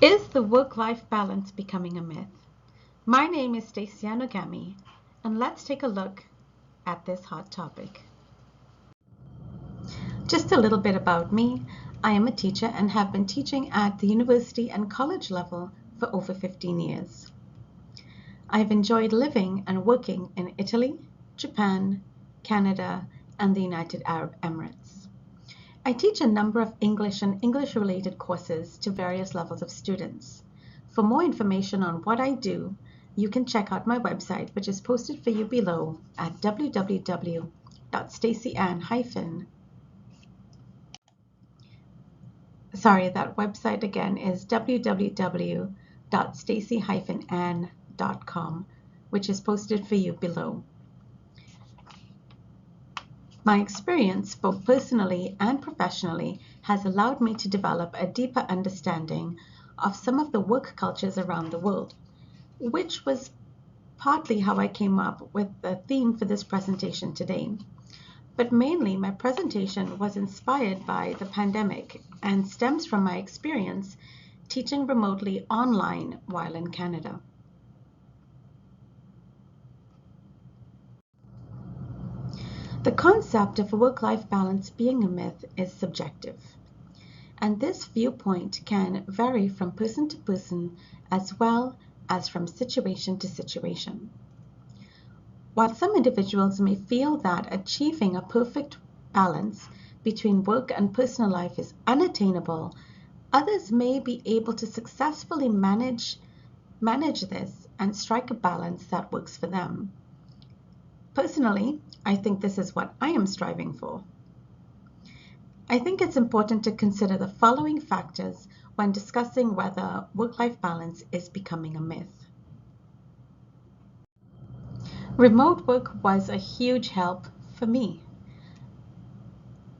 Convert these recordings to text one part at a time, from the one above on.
Is the work-life balance becoming a myth? My name is Staci-Anne Nogami, and let's take a look at this hot topic. Just a little bit about me. I am a teacher and have been teaching at the university and college level for over 15 years. I've enjoyed living and working in Italy, Japan, Canada, and the United Arab Emirates. I teach a number of English and English-related courses to various levels of students. For more information on what I do, you can check out my website, which is posted for you below at www.stacianne- that website again is www.staci-anne.com, which is posted for you below. My experience, both personally and professionally, has allowed me to develop a deeper understanding of some of the work cultures around the world, which was partly how I came up with the theme for this presentation today. But mainly, my presentation was inspired by the pandemic and stems from my experience teaching remotely online while in Canada. The concept of a work-life balance being a myth is subjective, and this viewpoint can vary from person to person as well as from situation to situation. While some individuals may feel that achieving a perfect balance between work and personal life is unattainable, others may be able to successfully manage this and strike a balance that works for them. Personally, I think this is what I am striving for. I think it's important to consider the following factors when discussing whether work-life balance is becoming a myth. Remote work was a huge help for me.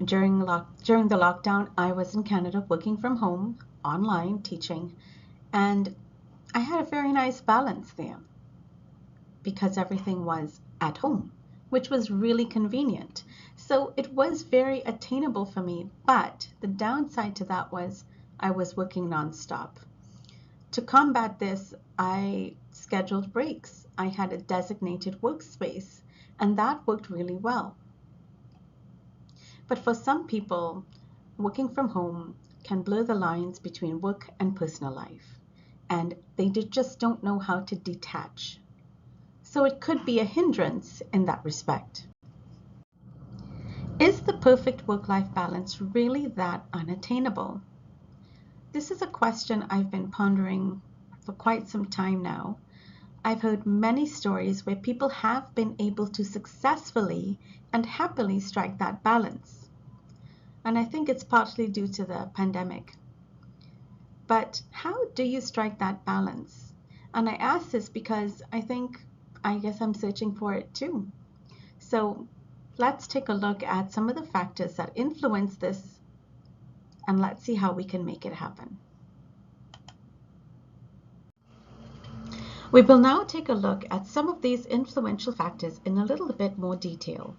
During the lockdown, I was in Canada working from home, online teaching, and I had a very nice balance there because everything was at home, which was really convenient. So it was very attainable for me, but the downside to that was I was working nonstop. To combat this, I scheduled breaks. I had a designated workspace, and that worked really well. But for some people, working from home can blur the lines between work and personal life, and they just don't know how to detach. So it could be a hindrance in that respect. Is the perfect work-life balance really that unattainable? This is a question I've been pondering for quite some time now. I've heard many stories where people have been able to successfully and happily strike that balance. And I think it's partly due to the pandemic. But how do you strike that balance? And I ask this because I guess I'm searching for it too. So let's take a look at some of the factors that influence this, and let's see how we can make it happen. We will now take a look at some of these influential factors in a little bit more detail.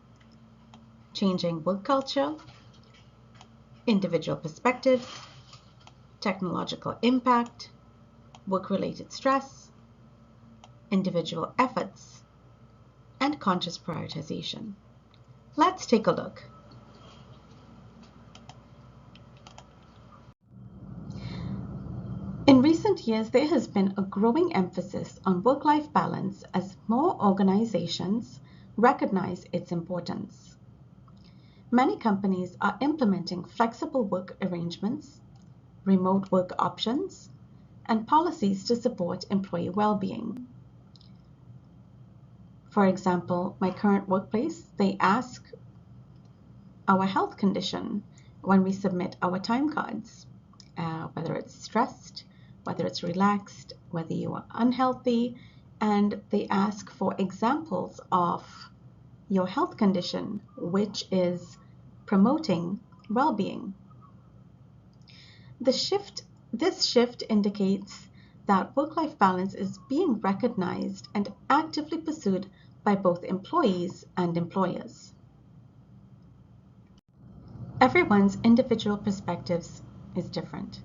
Changing work culture, individual perspectives, technological impact, work-related stress, individual efforts, and conscious prioritization. Let's take a look. In recent years, there has been a growing emphasis on work-life balance as more organizations recognize its importance. Many companies are implementing flexible work arrangements, remote work options, and policies to support employee well-being. For example, my current workplace, they ask our health condition when we submit our time cards, whether it's stressed, whether it's relaxed, whether you are unhealthy, and they ask for examples of your health condition, which is promoting well-being. This shift indicates that work-life balance is being recognized and actively pursued by both employees and employers. Everyone's individual perspectives is different.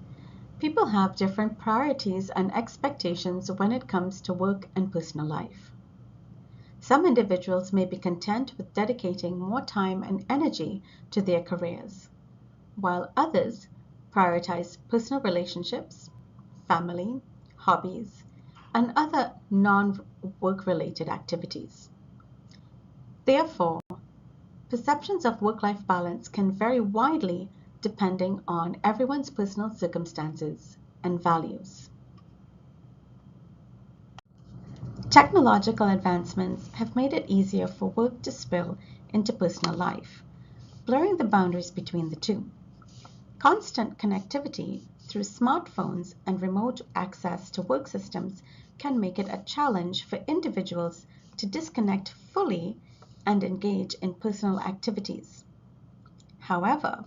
People have different priorities and expectations when it comes to work and personal life. Some individuals may be content with dedicating more time and energy to their careers, while others prioritize personal relationships, family, hobbies, and other non-work related activities. Therefore, perceptions of work-life balance can vary widely depending on everyone's personal circumstances and values. Technological advancements have made it easier for work to spill into personal life, blurring the boundaries between the two. Constant connectivity through smartphones and remote access to work systems can make it a challenge for individuals to disconnect fully and engage in personal activities. However,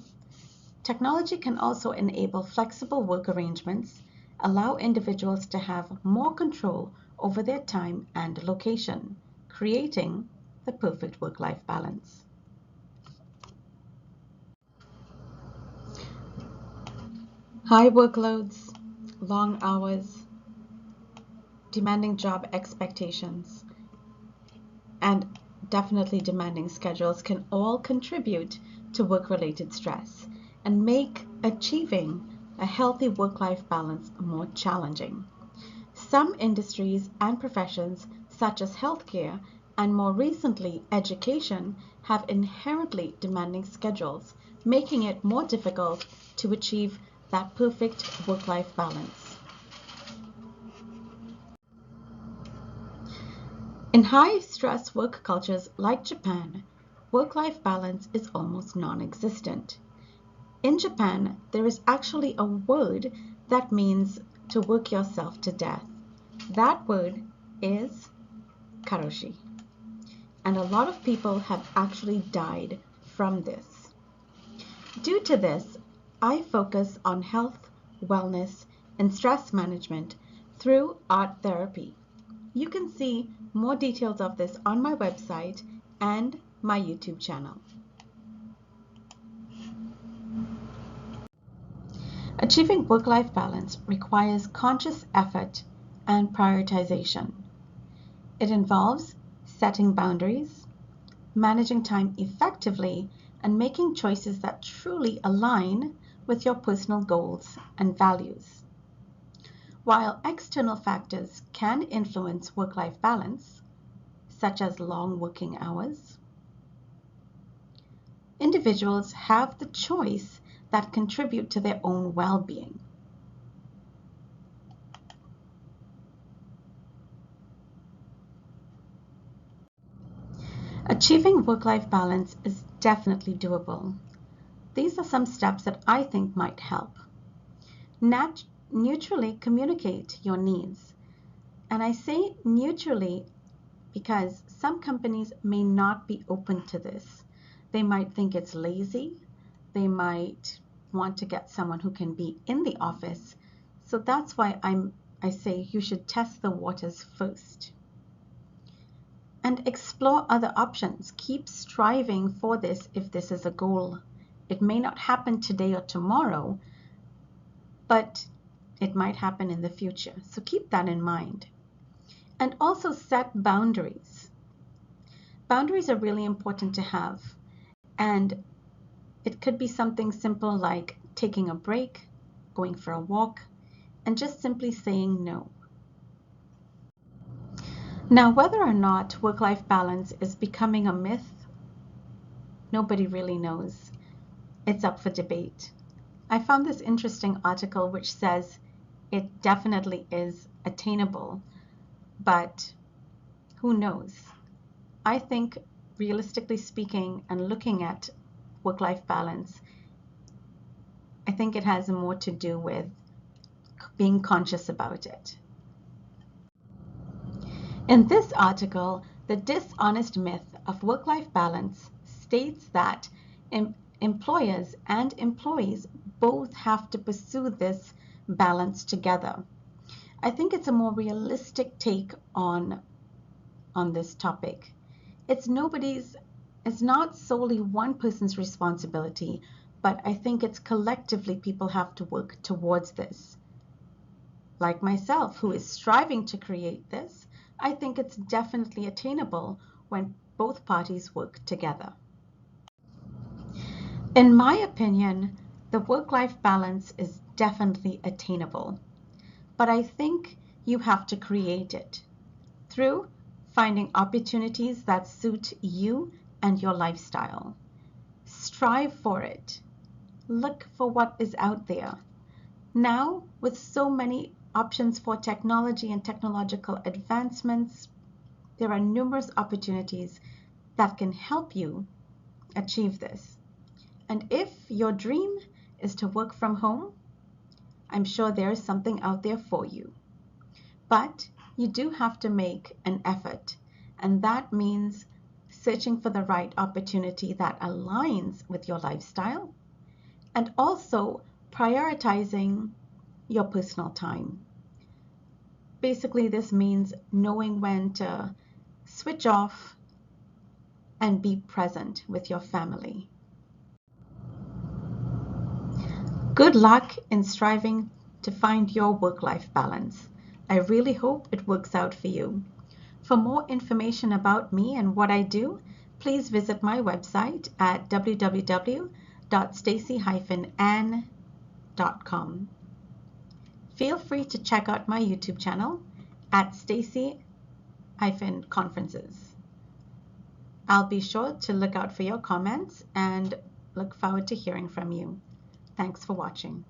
technology can also enable flexible work arrangements, allow individuals to have more control over their time and location, creating the perfect work-life balance. High workloads, long hours, demanding job expectations, and definitely demanding schedules can all contribute to work-related stress and make achieving a healthy work-life balance more challenging. Some industries and professions, such as healthcare and more recently education, have inherently demanding schedules, making it more difficult to achieve that perfect work-life balance. In high-stress work cultures like Japan, work-life balance is almost non-existent. In Japan, there is actually a word that means to work yourself to death. That word is karoshi, and a lot of people have actually died from this. Due to this, I focus on health, wellness, and stress management through art therapy. You can see more details of this on my website and my YouTube channel. Achieving work-life balance requires conscious effort and prioritization. It involves setting boundaries, managing time effectively, and making choices that truly align with your personal goals and values. While external factors can influence work-life balance, such as long working hours, individuals have the choice that contribute to their own well-being. Achieving work-life balance is definitely doable. These are some steps that I think might help. Neutrally communicate your needs. And I say neutrally because some companies may not be open to this. They might think it's lazy. They might want to get someone who can be in the office. So that's why I say you should test the waters first. And explore other options. Keep striving for this if this is a goal. It may not happen today or tomorrow, but it might happen in the future. So keep that in mind. And also set boundaries. Boundaries are really important to have. And it could be something simple like taking a break, going for a walk, and just simply saying no. Now, whether or not work-life balance is becoming a myth, nobody really knows. It's up for debate. I found this interesting article which says it definitely is attainable, but who knows? I think, realistically speaking, and looking at work-life balance, I think it has more to do with being conscious about it. In this article, the dishonest myth of work-life balance states that employers and employees both have to pursue this balance together. I think it's a more realistic take on this topic. It's not solely one person's responsibility, but I think it's collectively people have to work towards this. like myself, who is striving to create this, I think it's definitely attainable when both parties work together. In my opinion, the work-life balance is definitely attainable, but I think you have to create it through finding opportunities that suit you and your lifestyle. Strive for it. Look for what is out there. Now, with so many options for technology and technological advancements, there are numerous opportunities that can help you achieve this. And if your dream is to work from home, I'm sure there is something out there for you. But you do have to make an effort, and that means searching for the right opportunity that aligns with your lifestyle and also prioritizing your personal time. Basically, this means knowing when to switch off and be present with your family. Good luck in striving to find your work-life balance. I really hope it works out for you. For more information about me and what I do, please visit my website at www.staci-anne.com. Feel free to check out my YouTube channel at Staci-Conferences. I'll be sure to look out for your comments and look forward to hearing from you. Thanks for watching.